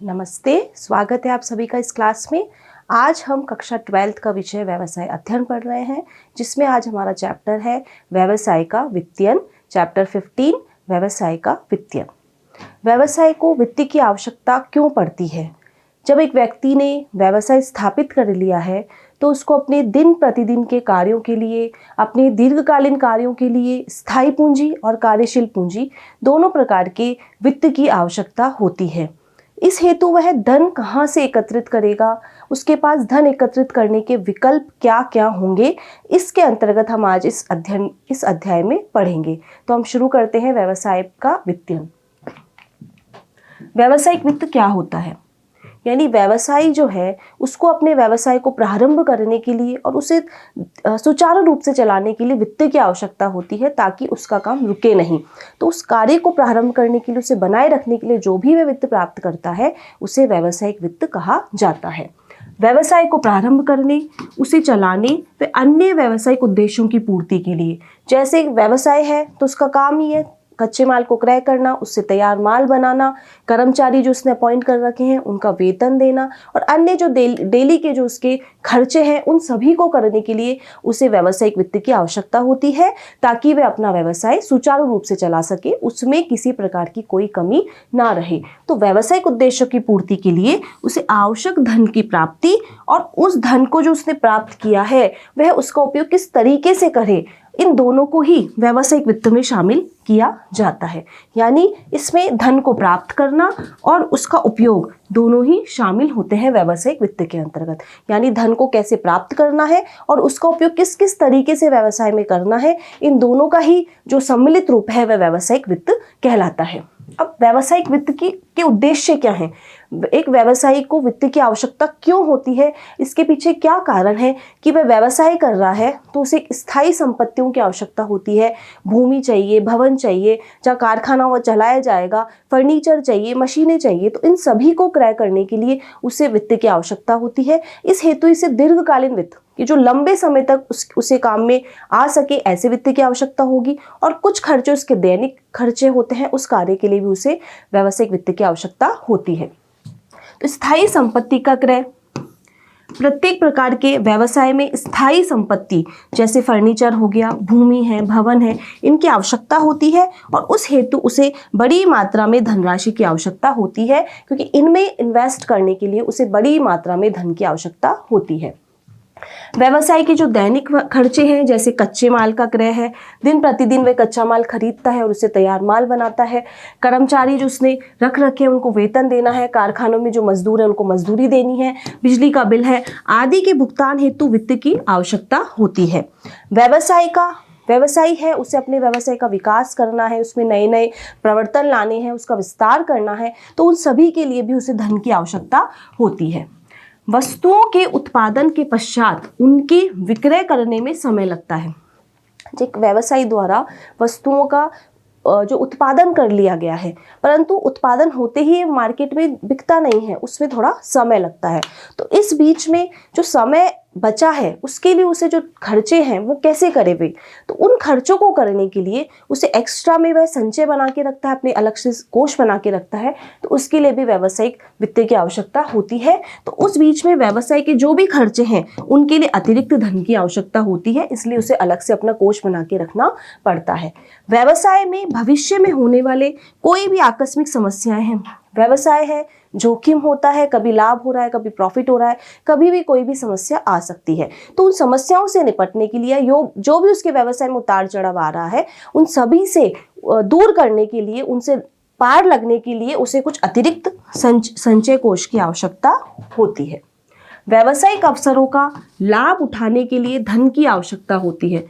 नमस्ते, स्वागत है आप सभी का इस क्लास में। आज हम कक्षा 12th का विषय व्यवसाय अध्ययन पढ़ रहे हैं, जिसमें आज हमारा चैप्टर है व्यवसाय का वित्तीयन। चैप्टर 15 व्यवसाय का वित्तीयन। व्यवसाय को वित्त की आवश्यकता क्यों पड़ती है? जब एक व्यक्ति ने व्यवसाय स्थापित कर लिया है तो उसको अपने दिन प्रतिदिन के कार्यों के लिए, अपने दीर्घकालीन कार्यों के लिए स्थायी पूंजी और कार्यशील पूंजी दोनों प्रकार के वित्त की आवश्यकता होती है। इस हेतु वह धन कहाँ से एकत्रित करेगा, उसके पास धन एकत्रित करने के विकल्प क्या क्या होंगे, इसके अंतर्गत हम आज इस अध्याय में पढ़ेंगे। तो हम शुरू करते हैं व्यवसाय का वित्तीयन। व्यावसायिक वित्त क्या होता है? यानी व्यवसायी जो है उसको अपने व्यवसाय को प्रारंभ करने के लिए और उसे सुचारू रूप से चलाने के लिए वित्त की आवश्यकता होती है, ताकि उसका काम रुके नहीं। तो उस कार्य को प्रारंभ करने के लिए, उसे बनाए रखने के लिए जो भी वह वित्त प्राप्त करता है उसे व्यावसायिक वित्त कहा जाता है। व्यवसाय को प्रारंभ करने, उसे चलाने व अन्य व्यावसायिक उद्देश्यों की पूर्ति के लिए, जैसे व्यवसाय है तो उसका काम ही है कच्चे माल को क्रय करना, उससे तैयार माल बनाना, कर्मचारी जो उसने अपॉइंट कर रखे हैं उनका वेतन देना और अन्य जो डेली के जो उसके खर्चे हैं उन सभी को करने के लिए उसे व्यावसायिक वित्त की आवश्यकता होती है, ताकि वह अपना व्यवसाय सुचारू रूप से चला सके, उसमें किसी प्रकार की कोई कमी ना रहे। तो व्यावसायिक उद्देश्यों की पूर्ति के लिए उसे आवश्यक धन की प्राप्ति और उस धन को जो उसने प्राप्त किया है वह उसका उपयोग किस तरीके से करे, इन दोनों को ही व्यावसायिक वित्त में शामिल किया जाता है। यानी इसमें धन को प्राप्त करना और उसका उपयोग दोनों ही शामिल होते हैं व्यावसायिक वित्त के अंतर्गत। यानी धन को कैसे प्राप्त करना है और उसका उपयोग किस किस तरीके से व्यवसाय में करना है, इन दोनों का ही जो सम्मिलित रूप है वह व्यावसायिक वित्त कहलाता है। अब व्यावसायिक वित्त के उद्देश्य क्या हैं? एक व्यवसायी को वित्त की आवश्यकता क्यों होती है, इसके पीछे क्या कारण है कि वह व्यवसाय कर रहा है तो उसे स्थायी संपत्तियों की आवश्यकता होती है। भूमि चाहिए, भवन चाहिए, जहाँ कारखाना वो चलाया जाएगा, फर्नीचर चाहिए, मशीनें चाहिए, तो इन सभी को क्रय करने के लिए उसे वित्त की आवश्यकता होती है। इस हेतु इसे दीर्घकालीन वित्त, कि जो लंबे समय तक उसे काम में आ सके, ऐसे वित्त की आवश्यकता होगी। और कुछ खर्चे उसके दैनिक खर्चे होते हैं, उस कार्य के लिए भी उसे व्यावसायिक वित्त की आवश्यकता होती है। तो स्थायी संपत्ति का क्रय, प्रत्येक प्रकार के व्यवसाय में स्थायी संपत्ति जैसे फर्नीचर हो गया, भूमि है, भवन है, इनकी आवश्यकता होती है और उस हेतु उसे बड़ी मात्रा में धनराशि की आवश्यकता होती है, क्योंकि इनमें इन्वेस्ट करने के लिए उसे बड़ी मात्रा में धन की आवश्यकता होती है। व्यवसाय के जो दैनिक खर्चे हैं, जैसे कच्चे माल का क्रय है, दिन प्रतिदिन वह कच्चा माल खरीदता है और उससे तैयार माल बनाता है। कर्मचारी जो उसने रख रखे हैं उनको वेतन देना है, कारखानों में जो मजदूर है उनको मजदूरी देनी है, बिजली का बिल है, आदि के भुगतान हेतु वित्त की आवश्यकता होती है। व्यवसायी है, उसे अपने व्यवसाय का विकास करना है, उसमें नए नए प्रवर्तन लाने हैं, उसका विस्तार करना है, तो उन सभी के लिए भी उसे धन की आवश्यकता होती है। वस्तुओं के उत्पादन के पश्चात उनके विक्रय करने में समय लगता है। एक व्यवसायी द्वारा वस्तुओं का जो उत्पादन कर लिया गया है, परंतु उत्पादन होते ही मार्केट में बिकता नहीं है, उसमें थोड़ा समय लगता है। तो इस बीच में जो समय बचा है उसके लिए उसे जो खर्चे हैं वो कैसे करे वे, तो उन खर्चों को करने के लिए उसे एक्स्ट्रा में वह संचय बना के रखता है, अपने अलग से कोष बना के रखता है, तो उसके लिए भी व्यावसायिक वित्त की आवश्यकता होती है। तो उस बीच में व्यवसाय के जो भी खर्चे हैं उनके लिए अतिरिक्त धन की आवश्यकता होती है, इसलिए उसे अलग से अपना कोष बना के रखना पड़ता है। व्यवसाय में भविष्य में होने वाले कोई भी आकस्मिक समस्याएं हैं, व्यवसाय है, जोखिम होता है, कभी लाभ हो रहा है, कभी प्रॉफिट हो रहा है, कभी भी कोई भी समस्या आ सकती है। तो उन समस्याओं से निपटने के लिए जो भी उसके व्यवसाय में उतार चढ़ाव आ रहा है उन सभी से दूर करने के लिए, उनसे पार लगने के लिए उसे कुछ अतिरिक्त संचय कोष की आवश्यकता होती है। व्यावसायिक अवसरों का लाभ उठाने के लिए धन की आवश्यकता होती है।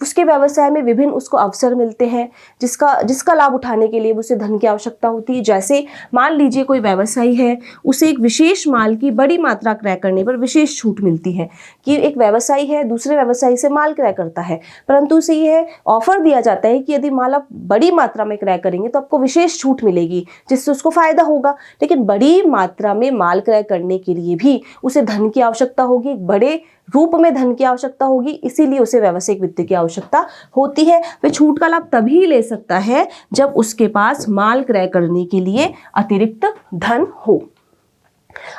उसके व्यवसाय में विभिन्न उसको अवसर मिलते हैं जिसका लाभ उठाने के लिए उसे धन की आवश्यकता होती है। जैसे मान लीजिए कोई व्यवसायी है, उसे एक विशेष माल की बड़ी मात्रा क्रय करने पर विशेष छूट मिलती है। कि एक व्यवसायी है, दूसरे व्यवसायी से माल क्रय करता है, परंतु उसे यह ऑफर दिया जाता है कि यदि माल आप बड़ी मात्रा में क्रय करेंगे तो आपको विशेष छूट मिलेगी, जिससे उसको फायदा होगा। लेकिन बड़ी मात्रा में माल क्रय करने के लिए भी उसे धन की आवश्यकता होगी, बड़े रूप में धन की आवश्यकता होगी, इसीलिए उसे व्यावसायिक वित्त की आवश्यकता होती है। वह छूट का लाभ तभी ले सकता है जब उसके पास माल क्रय करने के लिए अतिरिक्त धन हो।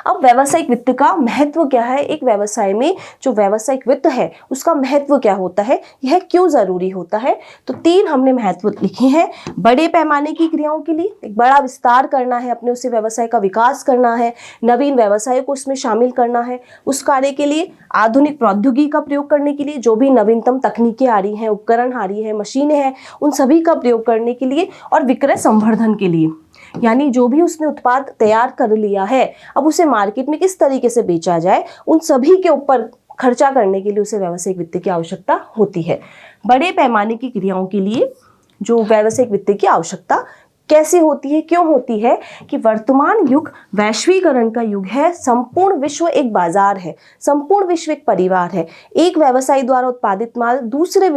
अब व्यावसायिक वित्त का महत्व क्या है, एक व्यवसाय में जो व्यावसायिक वित्त है उसका महत्व क्या होता है, यह क्यों जरूरी होता है। तो 3 हमने महत्व लिखे हैं। बड़े पैमाने की क्रियाओं के लिए एक बड़ा विस्तार करना है, अपने उसे व्यवसाय का विकास करना है, नवीन व्यवसाय को उसमें शामिल करना है, उस कार्य के लिए आधुनिक प्रौद्योगिकी का प्रयोग करने के लिए, जो भी नवीनतम तकनीकें आ रही हैं, उपकरण आ रही है, मशीनें हैं, उन सभी का प्रयोग करने के लिए, और विक्रय संवर्धन के लिए, यानी जो भी उसने उत्पाद तैयार कर लिया है अब उसे मार्केट में किस तरीके से बेचा जाए, उन सभी के ऊपर खर्चा करने के लिए उसे व्यावसायिक वित्त की आवश्यकता होती है। बड़े पैमाने की क्रियाओं के लिए जो व्यावसायिक वित्त की आवश्यकता कैसे होती है, क्यों होती है, कि वर्तमान युग वैश्वीकरण का युग है। संपूर्ण विश्व एक बाजार है, संपूर्ण विश्व एक परिवार है। एक व्यवसायी द्वारा उत्पादित माल दूसरे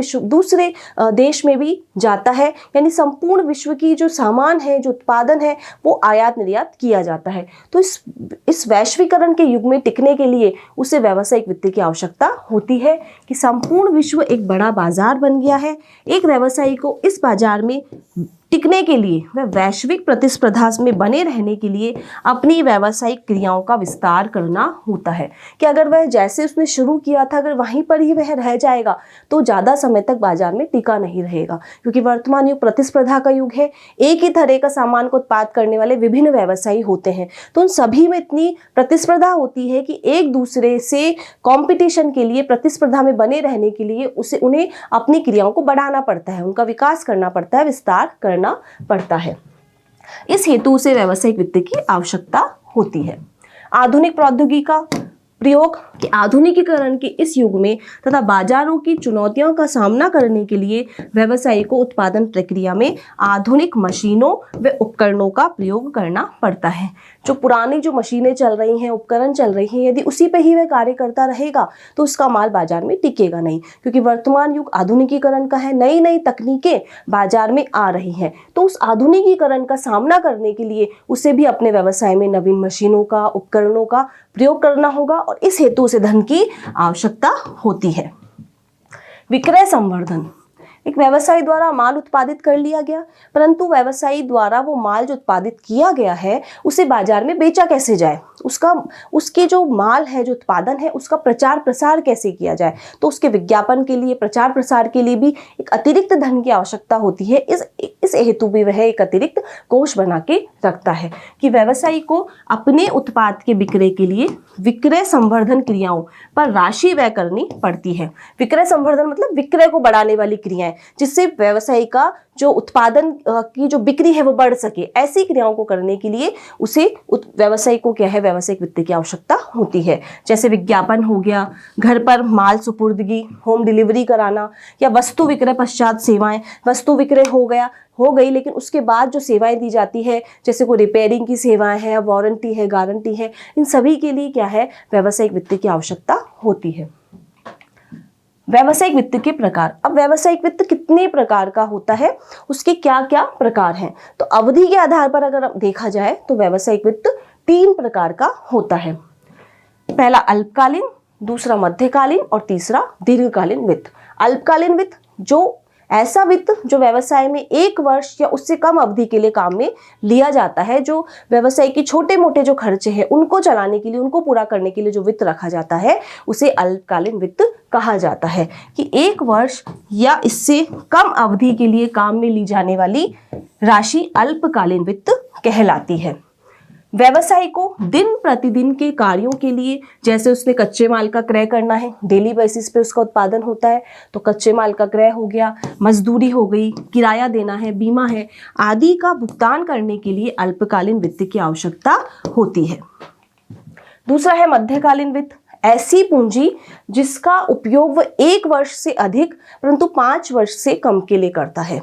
देश में भी जाता है, यानी संपूर्ण विश्व की जो सामान है, जो उत्पादन है, वो आयात निर्यात किया जाता है। तो इस वैश्वीकरण के युग में टिकने के लिए उसे व्यावसायिक वित्त की आवश्यकता होती है कि संपूर्ण विश्व एक बड़ा बाजार बन गया है। एक व्यवसायी को इस बाजार में टिकने के लिए, वह वैश्विक प्रतिस्पर्धा में बने रहने के लिए अपनी व्यावसायिक क्रियाओं का विस्तार करना होता है। कि अगर वह जैसे उसने शुरू किया था अगर वहीं पर ही वह रह जाएगा तो ज़्यादा समय तक बाजार में टिका नहीं रहेगा, क्योंकि वर्तमान युग प्रतिस्पर्धा का युग है। एक ही तरह का सामान को उत्पाद करने वाले विभिन्न व्यवसायी होते हैं, तो उन सभी में इतनी प्रतिस्पर्धा होती है कि एक दूसरे से कॉम्पिटिशन के लिए, प्रतिस्पर्धा में बने रहने के लिए उन्हें अपनी क्रियाओं को बढ़ाना पड़ता है, उनका विकास करना पड़ता है, विस्तार करना पड़ता है। इस हेतु उसे व्यावसायिक वित्त की आवश्यकता होती है। आधुनिक प्रौद्योगिकी का प्रयोग कि आधुनिकीकरण के इस युग में तथा बाजारों की चुनौतियों का सामना करने के लिए व्यवसायी को उत्पादन प्रक्रिया में आधुनिक मशीनों व उपकरणों का प्रयोग करना पड़ता है। जो पुरानी जो मशीनें चल रही हैं, उपकरण चल रही हैं, यदि उसी पे ही वह कार्य करता रहेगा तो उसका माल बाजार में टिकेगा नहीं, क्योंकि वर्तमान युग आधुनिकीकरण का है। नई नई तकनीकें बाजार में आ रही हैं, तो उस आधुनिकीकरण का सामना करने के लिए उसे भी अपने व्यवसाय में नवीन मशीनों का, उपकरणों का प्रयोग करना होगा, और इस हेतु उसे धन की आवश्यकता होती है। विक्रय संवर्धन, एक व्यवसायी द्वारा माल उत्पादित कर लिया गया, परंतु व्यवसायी द्वारा वो माल जो उत्पादित किया गया है उसे बाजार में बेचा कैसे जाए, उसके जो माल है, जो उत्पादन है, उसका प्रचार प्रसार कैसे किया जाए। तो उसके विज्ञापन के लिए, प्रचार प्रसार के लिए भी एक अतिरिक्त धन की आवश्यकता होती है। इस हेतु भी वह एक अतिरिक्त कोष बना के रखता है कि व्यवसायी को अपने उत्पाद के विक्रय के लिए विक्रय संवर्धन क्रियाओं पर राशि व्यय करनी पड़ती है। विक्रय संवर्धन मतलब विक्रय को बढ़ाने वाली क्रियाएं, जिससे व्यवसायी का जो उत्पादन की जो बिक्री है वो बढ़ सके। ऐसी क्रियाओं को करने के लिए उसे व्यवसायी को क्या है, व्यावसायिक वित्त की आवश्यकता होती है। जैसे विज्ञापन हो गया, घर पर माल सुपुर्दगी, होम डिलीवरी कराना, या वस्तु विक्रय पश्चात सेवाएं। वस्तु विक्रय हो गई लेकिन उसके बाद जो सेवाएं दी जाती है, जैसे कोई रिपेयरिंग की सेवाएं हैं, वारंटी है, गारंटी है, इन सभी के लिए क्या है, व्यावसायिक वित्त की आवश्यकता होती है। व्यावसायिक वित्त के प्रकार। अब व्यावसायिक वित्त कितने प्रकार का होता है, उसके क्या क्या प्रकार हैं। तो अवधि के आधार पर अगर देखा जाए तो व्यावसायिक वित्त 3 प्रकार का होता है। पहला अल्पकालीन, दूसरा मध्यकालीन और तीसरा दीर्घकालीन वित्त। अल्पकालीन वित्त जो ऐसा वित्त जो व्यवसाय में 1 वर्ष या उससे कम अवधि के लिए काम में लिया जाता है, जो व्यवसाय के छोटे मोटे जो खर्चे हैं उनको चलाने के लिए, उनको पूरा करने के लिए जो वित्त रखा जाता है उसे अल्पकालीन वित्त कहा जाता है। कि 1 वर्ष या इससे कम अवधि के लिए काम में ली जाने वाली राशि अल्पकालीन वित्त कहलाती है। व्यवसायी को दिन प्रतिदिन के कार्यों के लिए, जैसे उसने कच्चे माल का क्रय करना है, डेली बेसिस पे उसका उत्पादन होता है, तो कच्चे माल का क्रय हो गया, मजदूरी हो गई, किराया देना है, बीमा है, आदि का भुगतान करने के लिए अल्पकालीन वित्त की आवश्यकता होती है। दूसरा है मध्यकालीन वित्त। ऐसी पूंजी जिसका उपयोग वह 1 वर्ष से अधिक परंतु 5 वर्ष से कम के लिए करता है।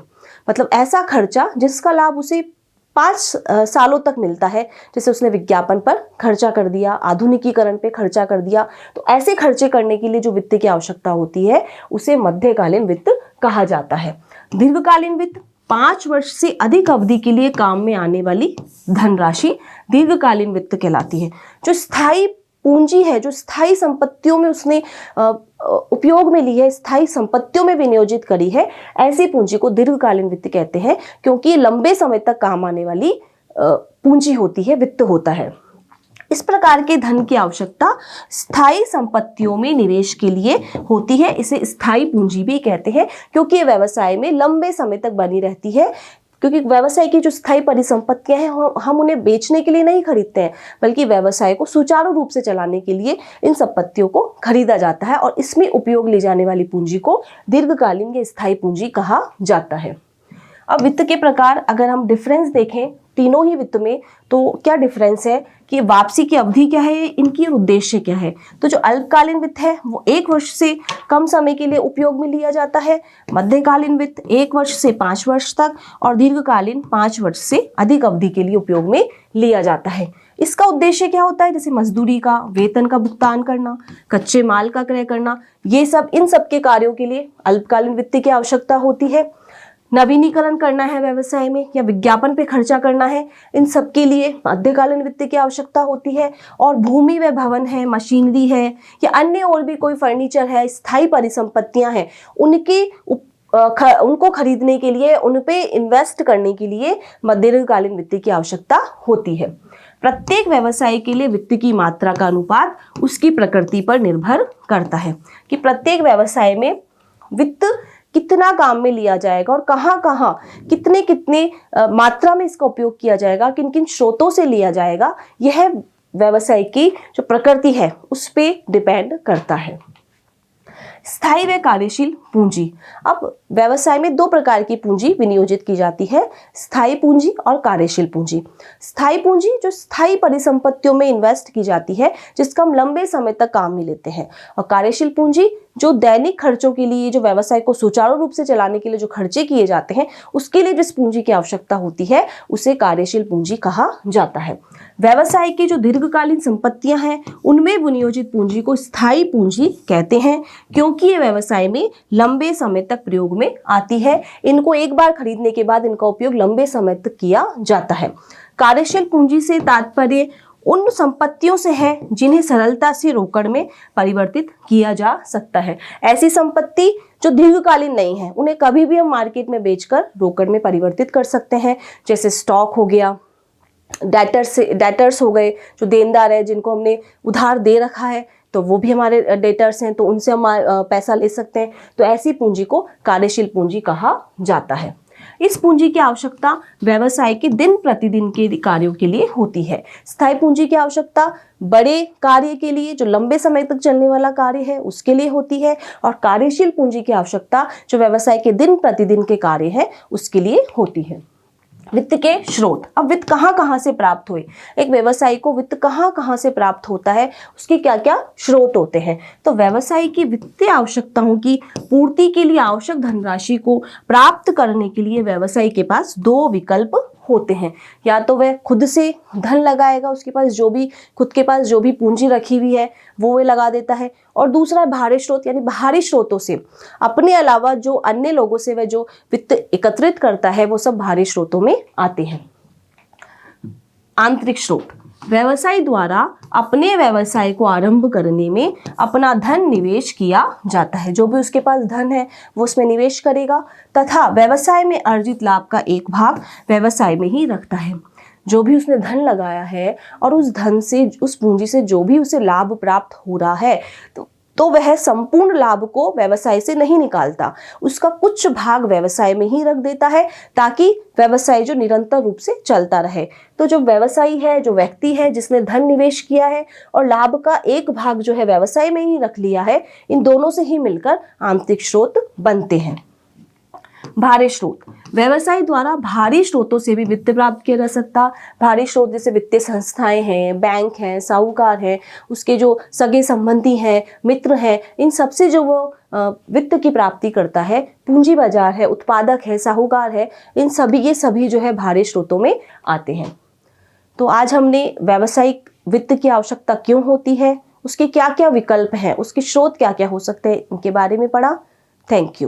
मतलब ऐसा खर्चा जिसका लाभ उसे 5 सालों तक मिलता है। जैसे उसने विज्ञापन पर खर्चा कर दिया, आधुनिकीकरण पे खर्चा कर दिया, तो ऐसे खर्चे करने के लिए जो वित्त की आवश्यकता होती है उसे मध्यकालीन वित्त कहा जाता है। दीर्घकालीन वित्त 5 वर्ष से अधिक अवधि के लिए काम में आने वाली धनराशि दीर्घकालीन वित्त कहलाती है। जो स्थायी पूंजी है, जो स्थायी संपत्तियों में उसने उपयोग में ली है, स्थायी संपत्तियों में विनियोजित करी है, ऐसी पूंजी को दीर्घकालीन वित्त कहते हैं, क्योंकि ये लंबे समय तक काम आने वाली पूंजी होती है, वित्त होता है। इस प्रकार के धन की आवश्यकता स्थायी संपत्तियों में निवेश के लिए होती है। इसे स्थायी पूंजी भी कहते हैं, क्योंकि ये व्यवसाय में लंबे समय तक बनी रहती है। क्योंकि व्यवसाय की जो स्थायी परिसंपत्तियां हैं हम उन्हें बेचने के लिए नहीं खरीदते हैं, बल्कि व्यवसाय को सुचारू रूप से चलाने के लिए इन संपत्तियों को खरीदा जाता है और इसमें उपयोग ली जाने वाली पूंजी को दीर्घकालीन या स्थायी पूंजी कहा जाता है। अब वित्त के प्रकार अगर हम डिफरेंस देखें तीनों ही वित्त में, तो क्या डिफरेंस है कि वापसी की अवधि क्या है, इनकी उद्देश्य क्या है। तो जो अल्पकालीन वित्त है वो 1 वर्ष से कम समय के लिए उपयोग में लिया जाता है, मध्यकालीन वित्त 1 वर्ष से 5 वर्ष तक और दीर्घकालीन 5 वर्ष से अधिक अवधि के लिए उपयोग में लिया जाता है। इसका उद्देश्य क्या होता है, जैसे मजदूरी का, वेतन का भुगतान करना, कच्चे माल का क्रय करना, ये सब इन सब के कार्यों के लिए अल्पकालीन वित्त की आवश्यकता होती है। नवीनीकरण करना है व्यवसाय में या विज्ञापन पे खर्चा करना है, इन सब के लिए मध्यकालीन वित्त की आवश्यकता होती है। और भूमि व भवन है, मशीनरी है या अन्य और भी कोई फर्नीचर है, स्थायी परिसंपत्तियां हैं, उनको खरीदने के लिए, उन पे इन्वेस्ट करने के लिए दीर्घकालीन वित्त की आवश्यकता होती है। प्रत्येक व्यवसाय के लिए वित्त की मात्रा का अनुपात उसकी प्रकृति पर निर्भर करता है कि प्रत्येक व्यवसाय में वित्त कितना काम में लिया जाएगा और कहाँ कहाँ कितने कितने मात्रा में इसका उपयोग किया जाएगा, किन किन स्रोतों से लिया जाएगा, यह व्यवसाय की जो प्रकृति है उस पे डिपेंड करता है। स्थायी व कार्यशील पूंजी। अब व्यवसाय में 2 प्रकार की पूंजी विनियोजित की जाती है, स्थायी पूंजी और कार्यशील पूंजी। स्थायी पूंजी जो स्थायी परिसंपत्तियों में इन्वेस्ट की जाती है, जिसका हम लंबे समय तक काम में लेते हैं, और कार्यशील पूंजी जो दैनिक खर्चों के लिए, जो व्यवसाय को सुचारू रूप से चलाने के लिए जो खर्चे किए जाते हैं, उसके लिए जिस पूंजी की आवश्यकता होती है उसे कार्यशील पूंजी कहा जाता है। व्यवसाय की जो दीर्घकालीन संपत्तियां हैं उनमें विनियोजित पूंजी को स्थायी पूंजी कहते हैं, क्योंकि ये व्यवसाय में लंबे समय तक प्रयोग में आती है। इनको एक बार खरीदने के बाद इनका उपयोग लंबे समय तक किया जाता है। कार्यशील पूंजी से तात्पर्य उन संपत्तियों से है जिन्हें सरलता से रोकड़ में परिवर्तित किया जा सकता है। ऐसी संपत्ति जो दीर्घकालीन नहीं है, उन्हें कभी भी हम मार्केट में बेचकर रोकड़ में परिवर्तित कर सकते हैं, जैसे स्टॉक हो गया, डेटर्स हो गए, जो देनदार है जिनको हमने उधार दे रखा है तो वो भी हमारे डेटर्स हैं, तो उनसे हम पैसा ले सकते हैं। तो ऐसी पूंजी को कार्यशील पूंजी कहा जाता है। इस पूंजी की आवश्यकता व्यवसाय के दिन प्रतिदिन के कार्यों के लिए होती है। स्थायी पूंजी की आवश्यकता बड़े कार्य के लिए, जो लंबे समय तक चलने वाला कार्य है, उसके लिए होती है, और कार्यशील पूंजी की आवश्यकता जो व्यवसाय के दिन प्रतिदिन के कार्य है उसके लिए होती है। वित्त के स्रोत। अब वित्त कहाँ कहाँ से प्राप्त हुए, एक व्यवसाय को वित्त कहाँ कहाँ से प्राप्त होता है, उसके क्या क्या स्रोत होते हैं। तो व्यवसाय की वित्तीय आवश्यकताओं की पूर्ति के लिए आवश्यक धनराशि को प्राप्त करने के लिए व्यवसाय के पास 2 विकल्प होते हैं। या तो वह खुद से धन लगाएगा, उसके पास खुद के पास जो भी पूंजी रखी हुई है वो लगा देता है, और दूसरा बाहरी स्रोत, यानी बाहरी स्रोतों से अपने अलावा जो अन्य लोगों से वह जो वित्त एकत्रित करता है वो सब बाहरी स्रोतों में आते हैं। आंतरिक स्रोत। व्यवसाय द्वारा अपने व्यवसाय को आरंभ करने में अपना धन निवेश किया जाता है। जो भी उसके पास धन है वो उसमें निवेश करेगा तथा व्यवसाय में अर्जित लाभ का एक भाग व्यवसाय में ही रखता है। जो भी उसने धन लगाया है और उस धन से, उस पूंजी से जो भी उसे लाभ प्राप्त हो रहा है तो वह संपूर्ण लाभ को व्यवसाय से नहीं निकालता, उसका कुछ भाग व्यवसाय में ही रख देता है ताकि व्यवसाय जो निरंतर रूप से चलता रहे। तो जो व्यवसायी है, जो व्यक्ति है जिसने धन निवेश किया है और लाभ का एक भाग जो है व्यवसाय में ही रख लिया है, इन दोनों से ही मिलकर आंतरिक स्रोत बनते हैं। बाहरी स्रोत। व्यवसाय द्वारा बाहरी स्रोतों से भी वित्त प्राप्त किया जा सकता। बाहरी स्रोत जैसे वित्तीय संस्थाएं हैं, बैंक हैं, साहूकार हैं, उसके जो सगे संबंधी हैं, मित्र हैं, इन सबसे जो वो वित्त की प्राप्ति करता है। पूंजी बाजार है, उत्पादक है, साहूकार है, ये सभी जो है बाहरी स्रोतों में आते हैं। तो आज हमने व्यावसायिक वित्त की आवश्यकता क्यों होती है, उसके क्या क्या विकल्प हैं, उसके स्रोत क्या क्या हो सकते हैं, इनके बारे में पढ़ा। Thank you.